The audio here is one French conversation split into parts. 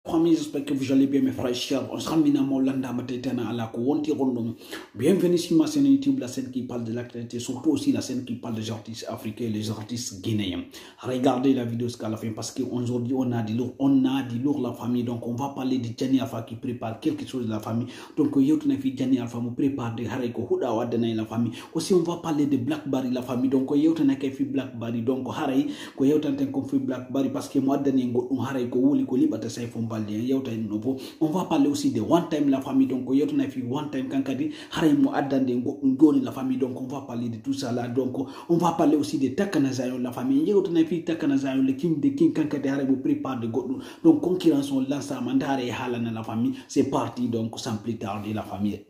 Promis, j'espère que vous allez bien, mes frères et chers. On sera finalement landa matetana à la couronti rondom. Bienvenue sur ma chaîne YouTube, la scène qui parle de l'actualité, surtout aussi la scène qui parle des artistes africains, les artistes guinéens. Regardez la vidéo jusqu'à la fin parce qu'aujourd'hui on a du lourd la famille. Donc on va parler de Gianni Alpha qui prépare quelque chose de la famille. Donc Gianni Alpha me prépare de Hareko Huda Wadana la famille. Aussi on va parler de Blackberry la famille. Donc Blackberry. Donc Haray ko yewtanten ko fi Blackberry parce que moi dernier goddum Haray ko wuli ko libata say fo on va parler aussi de one time la famille. Donc one time kankadi haray mo addande goddum la famille. Donc on va parler de tout ça là. Donc on va parler aussi de Takana Zion la famille. Yewtana fi Takana Zion le king de king kankadi haray mo prépare de goddum. Donc concurrence on lance à mandare halana la famille. C'est parti donc sans plus tarder la famille.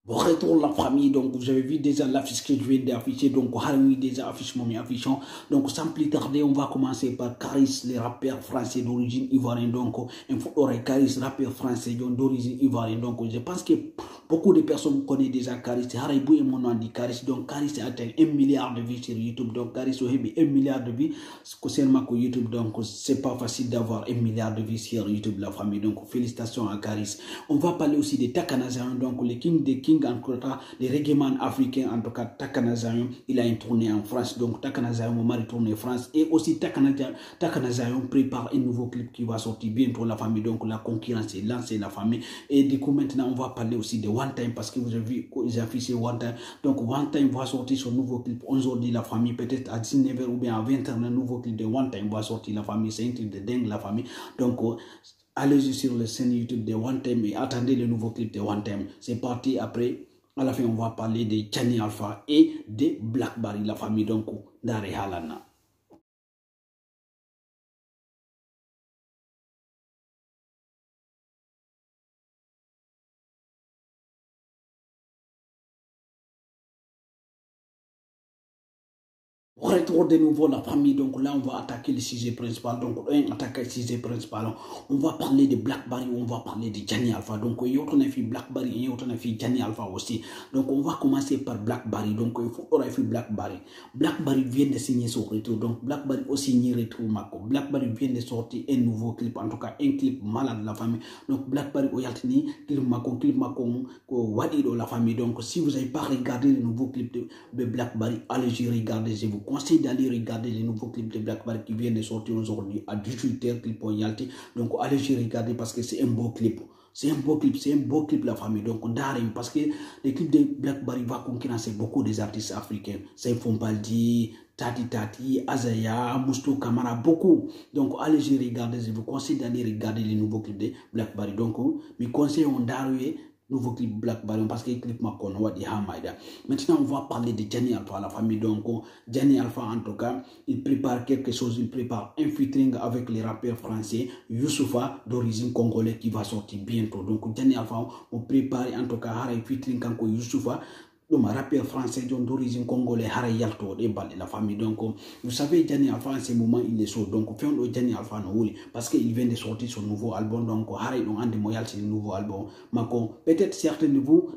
Bon retour la famille, donc vous avez vu déjà l'affiche que je viens d'afficher, donc Harry déjà affiche mon affichant. Donc sans plus tarder, on va commencer par Karis, le rappeur français d'origine ivoirienne. Donc un aurait Karis, rappeur français d'origine ivoirienne. Donc je pense que beaucoup de personnes connaissent déjà Karis. Harry Bou et mon nom dit Karis. Donc Karis a atteint 1 milliard de vues sur YouTube. Donc Karis a eu 1 milliard de vues concernant YouTube. Donc c'est pas facile d'avoir 1 milliard de vues sur YouTube la famille. Donc félicitations à Karis. On va parler aussi de Takana Zion, donc le king des kings en Kota, les reggaeman africains, en tout cas Takana Zion, il a une tournée en France. Donc Takana Zion, mon mari tourné en France. Et aussi Takana Zion prépare un nouveau clip qui va sortir bientôt la famille. Donc la concurrence est lancée la famille. Et du coup maintenant on va parler aussi de One Time parce que vous avez vu qu'ils affichent One Time. Donc One Time va sortir son nouveau clip aujourd'hui la famille. Peut-être à 19h ou bien à 20h un nouveau clip de One Time va sortir la famille. C'est un clip de dingue la famille. Donc allez-y sur la chaîne YouTube de One Time et attendez le nouveau clip de One Time. C'est parti. Après, à la fin, on va parler de Gianni Alpha et de Blackberry, la famille. Donc, Dare Halana. Retour de nouveau la famille. Donc là on va attaquer le sujet principal. Donc attaquer le sujet principal, on va parler de Blackberry, on va parler de Gianni Alpha. Donc il y a autant de Blackberry, il y a autant de Gianni Alpha aussi. Donc on va commencer par Blackberry. Donc il faut aurait fait Blackberry. Blackberry vient de signer son retour. Donc Blackberry aussi signé retour Mako. Blackberry vient de sortir un nouveau clip, en tout cas un clip malade de la famille. Donc Blackberry oyaltini clip Mako wadido la famille. Donc si vous n'avez pas regardé le nouveau clip de Blackberry, allez-y regarder. Je vous conseille d'aller regarder les nouveaux clips de Blackberry qui viennent de sortir aujourd'hui à 18h clip Oyalti. Donc allez-y regarder parce que c'est un beau clip. C'est un beau clip la famille. Donc d'arrêt parce que les clips de Blackberry va concurrencer beaucoup des artistes africains. C'est Fombaldi, Tati, Azaya, Mousto Kamara, beaucoup. Donc allez-y regarder. Je vous conseille d'aller regarder les nouveaux clips de Blackberry. Donc mes conseils ont d'arrêt nouveau clip Blackberry parce que clip Makon Wadi Hamaida. Maintenant on va parler de Gianni Alpha la famille. Donc Gianni Alpha en tout cas il prépare quelque chose, il prépare un featuring avec les rappeurs français Youssoufa d'origine congolais qui va sortir bientôt. Donc Gianni Alpha on prépare en tout cas un featuring avec Youssoufa, le rappeur français d'origine congolais Harayalto et la famille. Donc vous savez Gianni Alpha en ce moment il est chaud. Donc fait on Gianni Alpha no parce qu'il vient de sortir son nouveau album. Donc Haray on ande moyal c'est le nouveau album. Peut-être certains de vous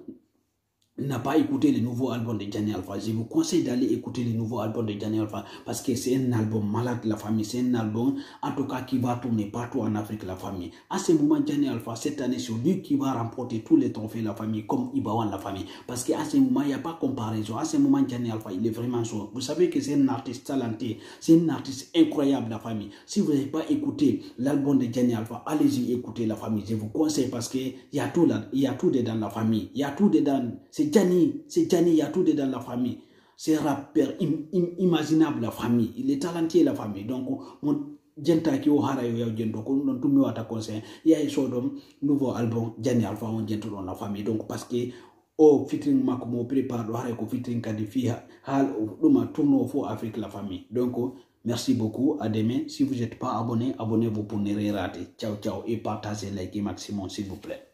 n'a pas écouté le nouveau album de Gianni Alpha. Je vous conseille d'aller écouter le nouveau album de Gianni Alpha parce que c'est un album malade la famille. C'est un album en tout cas qui va tourner partout en Afrique la famille. À ce moment Gianni Alpha cette année c'est lui qui va remporter tous les trophées la famille comme Ibawan la famille parce qu'à ce moment il n'y a pas comparaison. À ce moment Gianni Alpha il est vraiment chaud. Vous savez que c'est un artiste talentueux, c'est un artiste incroyable la famille. Si vous n'avez pas écouté l'album de Gianni Alpha, allez-y écouter la famille. Je vous conseille parce que il y a tout là, il y a tout dedans la famille, il y a tout dedans. C'est Gianni, il y a tout dedans la famille. C'est un rappeur imaginable la famille. Il est talentueux la famille. Donc, mon genta qui au hara yo gento ko non tumi wata conseil. Il y a un nouveau album Gianni Alpha on gento dans la famille. Donc parce que au featuring mako mo prépare do hara ko featuring kadi fi hal duma tourno fo Afrique la famille. Donc merci beaucoup, à demain. Si vous n'êtes pas abonné, abonnez-vous pour ne rien rater. Ciao ciao et partagez, likez maximum s'il vous plaît.